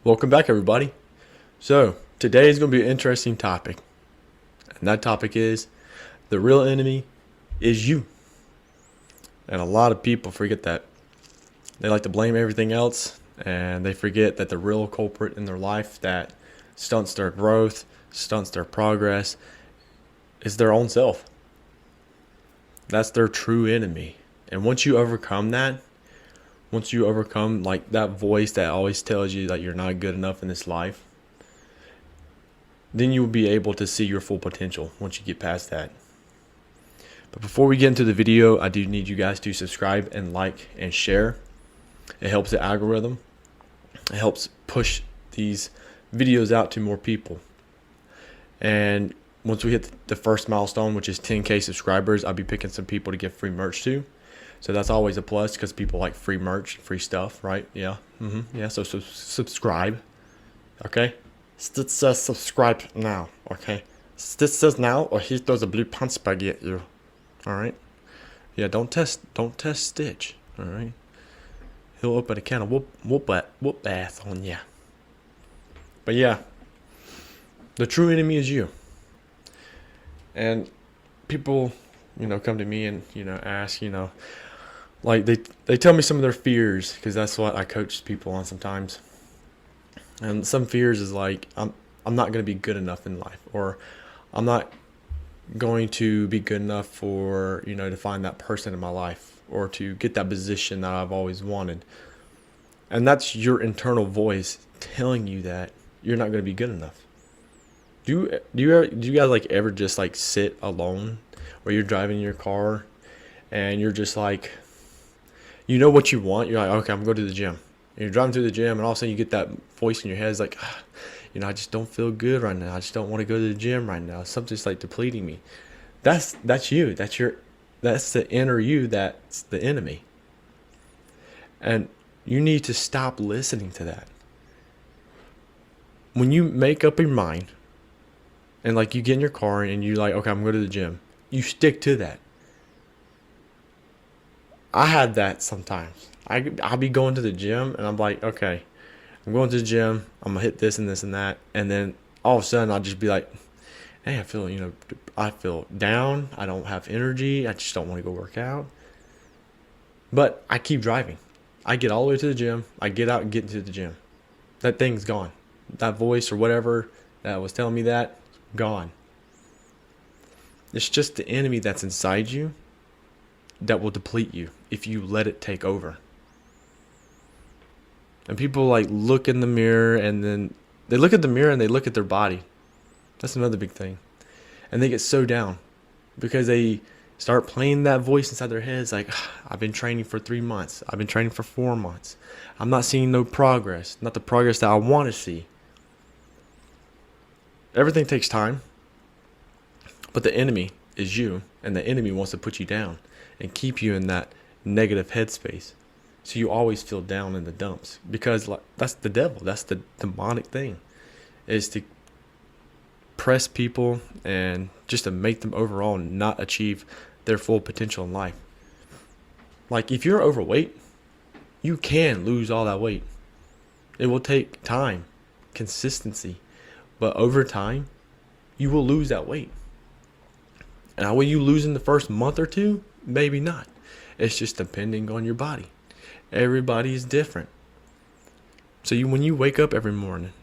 Welcome back, everybody. So, today is going to be an interesting topic. And that topic is the real enemy is you. And a lot of people forget that. They like to blame everything else, and they forget that the real culprit in their life that stunts their growth, stunts their progress, is their own self. That's their true enemy. And once you overcome that, once you overcome like that voice that always tells you that you're not good enough in this life, then you will be able to see your full potential once you get past that. But before we get into the video, I do need you guys to subscribe and like and share. It helps the algorithm. It helps push these videos out to more people. And once we hit the first milestone, which is 10K subscribers, I'll be picking some people to give free merch to. So that's always a plus because people like free merch, free stuff, right? Yeah. Yeah. So subscribe. Okay. Stitch says subscribe now. Okay. Stitch says now, or he throws a blue punch bag at you. All right. Yeah. Don't test Stitch. All right. He'll open a can of whoop bath on ya. But yeah, the true enemy is you. And people, come to me and ask, like they tell me some of their fears because that's what I coach people on sometimes. And some fears is like I'm not going to be good enough in life, or I'm not going to be good enough for to find that person in my life or to get that position that I've always wanted. And that's your internal voice telling you that you're not going to be good enough. Do you guys like ever just like sit alone, or you're driving your car and you're just like, you know what you want? You're like, okay, I'm going to go to the gym. And you're driving to the gym, and all of a sudden you get that voice in your head. It's like, I just don't feel good right now. I just don't want to go to the gym right now. Something's like depleting me. That's you. That's the inner you. That's the enemy. And you need to stop listening to that. When you make up your mind, and like you get in your car and you're like, okay, I'm going to the gym. You stick to that. I had that sometimes. I'll be going to the gym and I'm like, okay, I'm going to the gym. I'm gonna hit this and this and that, and then all of a sudden I'll just be like, hey, I feel down. I don't have energy. I just don't want to go work out. But I keep driving. I get all the way to the gym. I get out and get into the gym. That thing's gone. That voice or whatever that was telling me that, gone. It's just the enemy that's inside you that will deplete you if you let it take over. And people like look in the mirror, and then they look at the mirror and they look at their body. That's another big thing. And they get so down because they start playing that voice inside their heads like, I've been training for 3 months. I've been training for 4 months. I'm not seeing no progress, not the progress that I want to see. Everything takes time. But the enemy is you, and the enemy wants to put you down and keep you in that negative headspace. So you always feel down in the dumps, because that's the devil. That's the demonic thing, is to press people and just to make them overall not achieve their full potential in life. Like if you're overweight, you can lose all that weight. It will take time, consistency, but over time, you will lose that weight. And will you lose in the first month or two? Maybe not. It's just depending on your body. Everybody is different. So when you wake up every morning,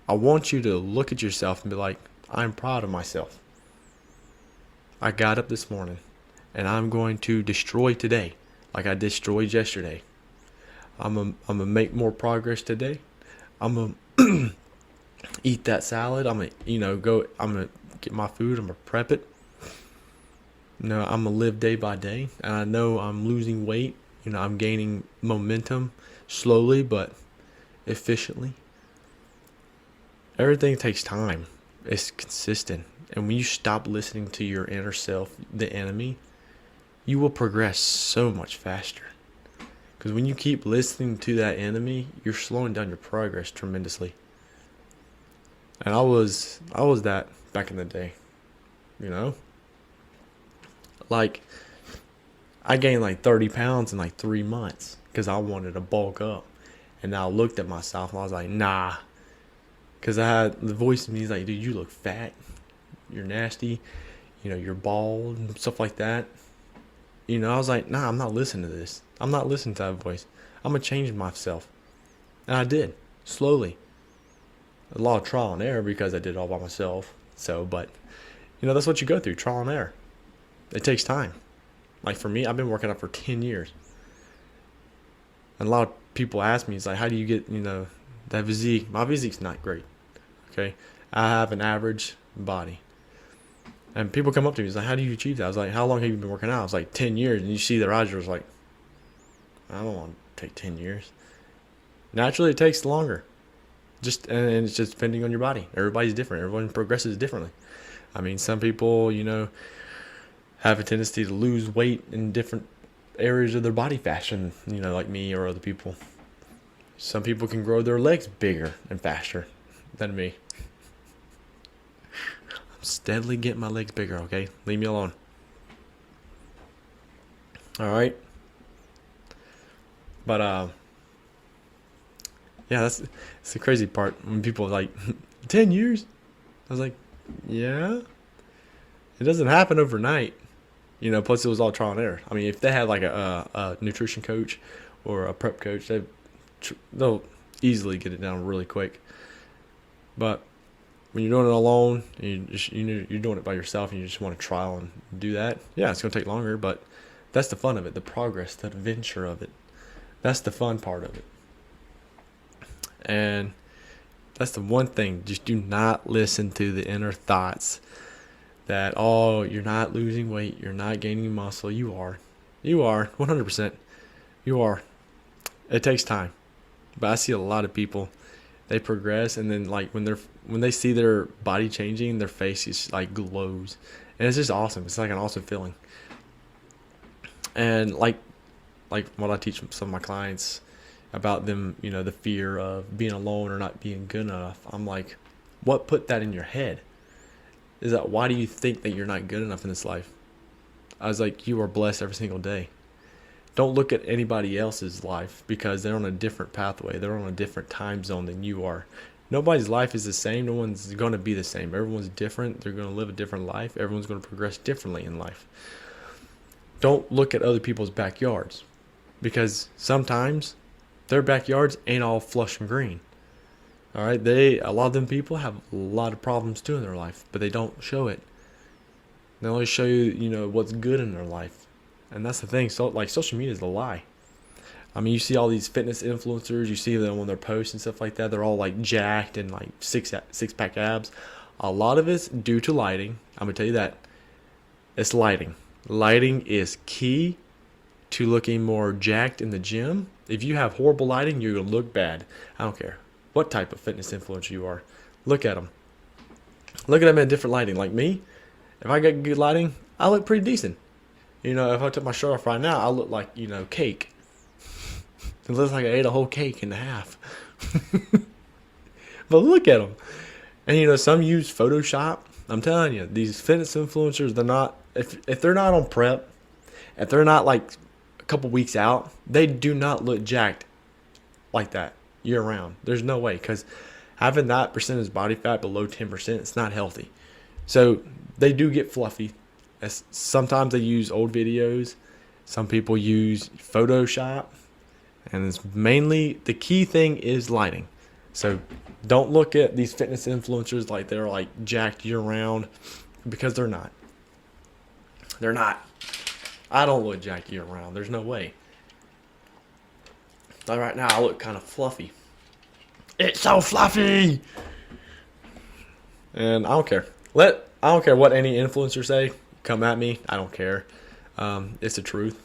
I want you to look at yourself and be like, I'm proud of myself. I got up this morning and I'm going to destroy today like I destroyed yesterday. I'm gonna make more progress today. I'm gonna eat that salad. I'm gonna get my food. I'm gonna prep it. I'm gonna live day by day, and I know I'm losing weight. I'm gaining momentum slowly but efficiently. Everything takes time. It's consistent. And when you stop listening to your inner self, the enemy, you will progress so much faster. Because when you keep listening to that enemy, you're slowing down your progress tremendously. And I was that back in the day, Like, I gained like 30 pounds in like 3 months because I wanted to bulk up. And I looked at myself and I was like, nah. Because I had the voice in me, he's like, dude, you look fat. You're nasty. You're bald and stuff like that. I was like, nah, I'm not listening to this. I'm not listening to that voice. I'm going to change myself. And I did, slowly. A lot of trial and error because I did it all by myself. But that's what you go through, trial and error. It takes time. Like for me, I've been working out for 10 years. And a lot of people ask me, it's like, how do you get, that physique? My physique's not great. Okay. I have an average body. And people come up to me, it's like, how do you achieve that? I was like, how long have you been working out? I was like, 10 years. And you see the Roger was like, I don't want to take 10 years. Naturally, it takes longer. And it's just depending on your body. Everybody's different. Everyone progresses differently. I mean, some people, have a tendency to lose weight in different areas of their body faster than, like me or other people. Some people can grow their legs bigger and faster than me. I'm steadily getting my legs bigger, okay? Leave me alone. All right. But, yeah, that's the crazy part. When people are like, 10 years? I was like, yeah. It doesn't happen overnight. Plus it was all trial and error. I mean, if they had like a nutrition coach or a prep coach, they'll easily get it down really quick. But when you're doing it alone, you're doing it by yourself, and you just want to trial and do that, yeah, it's going to take longer, but that's the fun of it, the progress, the adventure of it. That's the fun part of it. And that's the one thing. Just do not listen to the inner thoughts that, oh, you're not losing weight, you're not gaining muscle. You are 100%. You are. It takes time. But I see a lot of people, they progress, and then like when they see their body changing, their face just like glows, and it's just awesome. It's like an awesome feeling. And like what I teach some of my clients about them, the fear of being alone or not being good enough. I'm like, what put that in your head? Is that, why do you think that you're not good enough in this life? I was like, you are blessed every single day. Don't look at anybody else's life because they're on a different pathway. They're on a different time zone than you are. Nobody's life is the same. No one's going to be the same. Everyone's different. They're going to live a different life. Everyone's going to progress differently in life. Don't look at other people's backyards because sometimes their backyards ain't all flush and green. All right, a lot of them people have a lot of problems too in their life, but they don't show it. They only show you, what's good in their life, and that's the thing. So, like, social media is a lie. I mean, you see all these fitness influencers. You see them on their posts and stuff like that. They're all like jacked and like six pack abs. A lot of it's due to lighting. I'm gonna tell you that. It's lighting. Lighting is key to looking more jacked in the gym. If you have horrible lighting, you're gonna look bad. I don't care what type of fitness influencer you are. Look at them. Look at them in different lighting. Like me, if I got good lighting, I look pretty decent. If I took my shirt off right now, I look like, cake. It looks like I ate a whole cake in half. But look at them. And, some use Photoshop. I'm telling you, these fitness influencers, they're not, if they're not on prep, if they're not like a couple weeks out, they do not look jacked like that year round. There's no way, because having that percentage body fat below 10%, it's not healthy. So they do get fluffy. Sometimes they use old videos. Some people use Photoshop. And it's mainly, the key thing is lighting. So don't look at these fitness influencers like they're like jacked year round, because they're not. They're not. I don't look jacked year round. There's no way. Like right now, I look kind of fluffy. It's so fluffy. And I don't care. I don't care what any influencer say. Come at me. I don't care. It's the truth.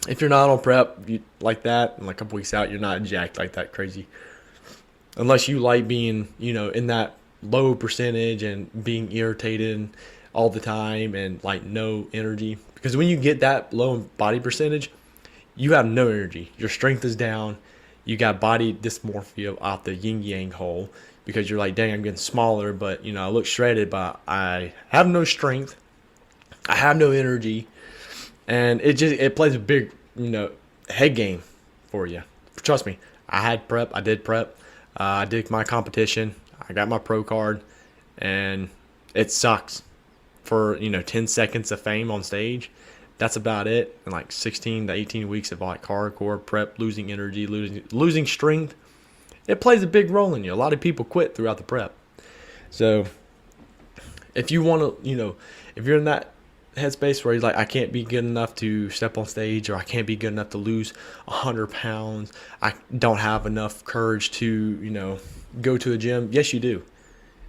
If you're not on prep like that, and like a couple weeks out, you're not jacked like that crazy. Unless you like being, in that low percentage and being irritated all the time and like no energy. Because when you get that low in body percentage, you have no energy. Your strength is down. You got body dysmorphia out the yin yang hole, because you're like, dang, I'm getting smaller, but I look shredded, but I have no strength. I have no energy. And it plays a big, head game for you. Trust me, I had prep. I did prep. I did my competition. I got my pro card, and it sucks for 10 seconds of fame on stage. That's about it. And like 16 to 18 weeks of like hardcore prep, losing energy, losing strength. It plays a big role in you. A lot of people quit throughout the prep. So if you want to, if you're in that headspace where you're like, I can't be good enough to step on stage, or I can't be good enough to lose 100 pounds. I don't have enough courage to, go to the gym. Yes, you do.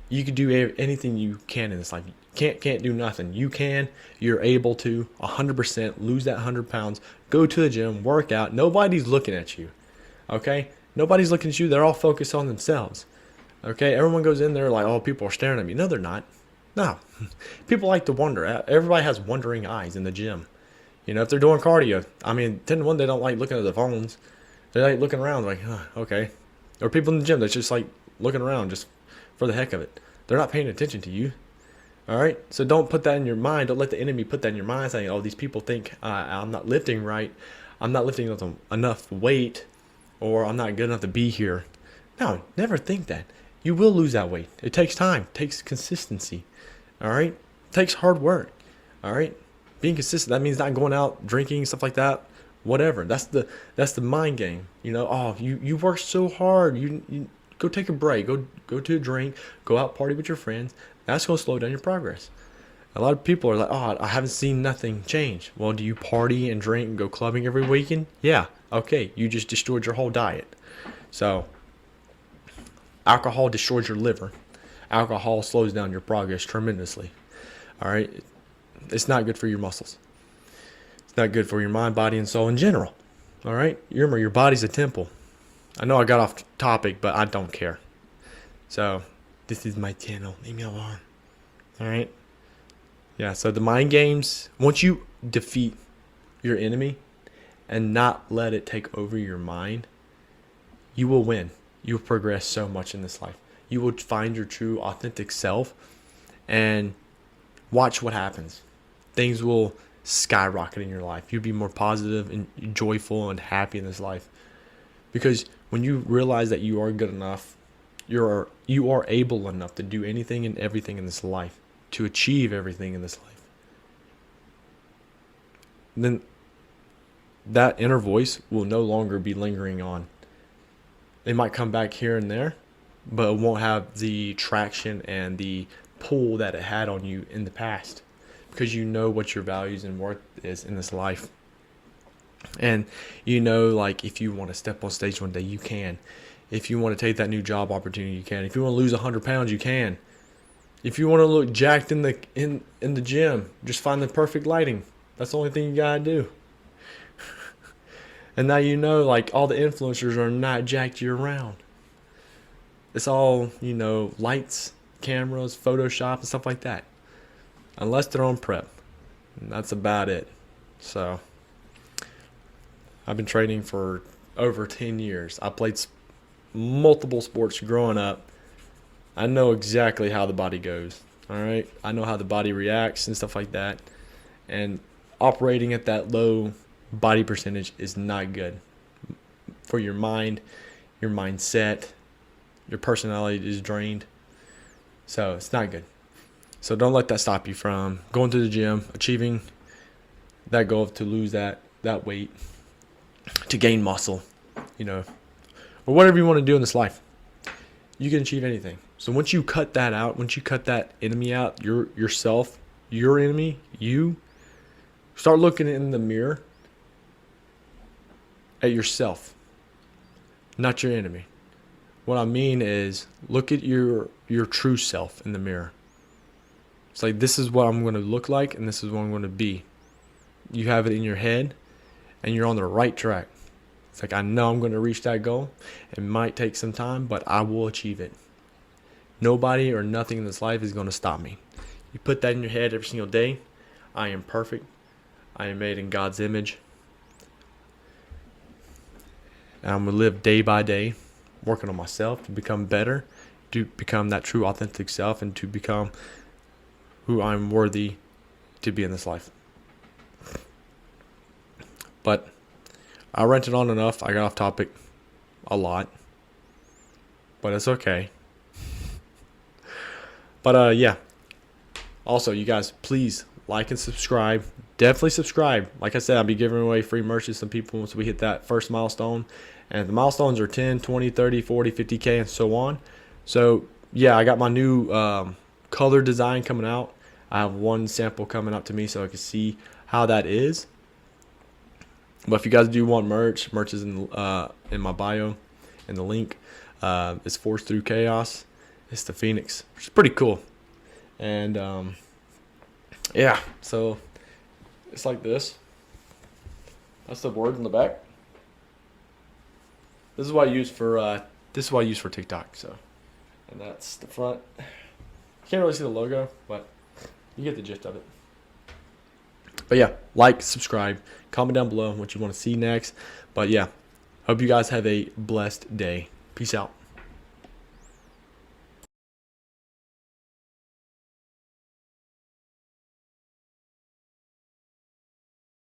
You can do anything you can in this life. Can't do nothing. You're able to 100% lose that 100 pounds, go to the gym, work out. Nobody's looking at you. Okay? Nobody's looking at you. They're all focused on themselves. Okay? Everyone goes in there like, oh, people are staring at me. No, they're not. No. People like to wonder. Everybody has wondering eyes in the gym. If they're doing cardio, 10 to 1, they don't like looking at their phones. They like looking around like, okay. Or people in the gym that's just like looking around just for the heck of it. They're not paying attention to you. All right? So don't put that in your mind. Don't let the enemy put that in your mind saying, oh, these people think I'm not lifting right. I'm not lifting enough weight, or I'm not good enough to be here. No, never think that. You will lose that weight. It takes time. It takes consistency. All right? It takes hard work. All right? Being consistent, that means not going out drinking, stuff like that. Whatever. That's the mind game. Oh, you work so hard. You go take a break. Go to a drink. Go out party with your friends. That's going to slow down your progress. A lot of people are like, oh, I haven't seen nothing change. Well, do you party and drink and go clubbing every weekend? Yeah. Okay. You just destroyed your whole diet. So, alcohol destroys your liver. Alcohol slows down your progress tremendously. All right? It's not good for your muscles. It's not good for your mind, body, and soul in general. All right? Remember, your body's a temple. I know I got off topic, but I don't care. So, this is my channel. Leave me alone. All right? Yeah, so the mind games, once you defeat your enemy and not let it take over your mind, you will win. You will progress so much in this life. You will find your true, authentic self and watch what happens. Things will skyrocket in your life. You'll be more positive and joyful and happy in this life. Because when you realize that you are good enough, you are able enough to do anything and everything in this life, to achieve everything in this life, then that inner voice will no longer be lingering on. It might come back here and there, but it won't have the traction and the pull that it had on you in the past, because you know what your values and worth is in this life. And like, if you want to step on stage one day, you can. If you want to take that new job opportunity, you can. If you want to lose 100 pounds, you can. If you want to look jacked in the gym, just find the perfect lighting. That's the only thing you gotta do. And now like, all the influencers are not jacked year round. It's all, lights, cameras, Photoshop, and stuff like that. Unless they're on prep. And that's about it. So, I've been training for over 10 years. I played multiple sports growing up. I know exactly how the body goes. All right? I know how the body reacts and stuff like that. And operating at that low body percentage is not good for your mind, your mindset. Your personality is drained. So it's not good. So don't let that stop you from going to the gym, achieving that goal to lose that weight, to gain muscle, or whatever you want to do in this life. You can achieve anything. So once you cut that out, once you cut that enemy out, yourself, your enemy, you start looking in the mirror at yourself, not your enemy. What I mean is, look at your true self in the mirror. It's like, this is what I'm going to look like, and this is what I'm going to be. You have it in your head, and you're on the right track. It's like, I know I'm going to reach that goal. It might take some time, but I will achieve it. Nobody or nothing in this life is going to stop me. You put that in your head every single day. I am perfect. I am made in God's image. And I'm going to live day by day, working on myself to become better, to become that true, authentic self, and to become who I'm worthy to be in this life. But I ranted on enough. I got off topic. a lot, but it's okay. But yeah. Also, you guys, please like and subscribe. Definitely subscribe. Like I said, I'll be giving away free merch to some people once we hit that first milestone. And the milestones are 10, 20, 30, 40, 50K, and so on. So, yeah, I got my new color design coming out. I have one sample coming up to me so I can see how that is. But if you guys do want merch is in my bio, in the link. It's Force Through Chaos. It's the Phoenix, which is pretty cool. And yeah, so it's like this. That's the word in the back. This is what I use for TikTok. So, and that's the front. You can't really see the logo, but you get the gist of it. But yeah, like, subscribe, comment down below what you want to see next. But yeah, hope you guys have a blessed day. Peace out.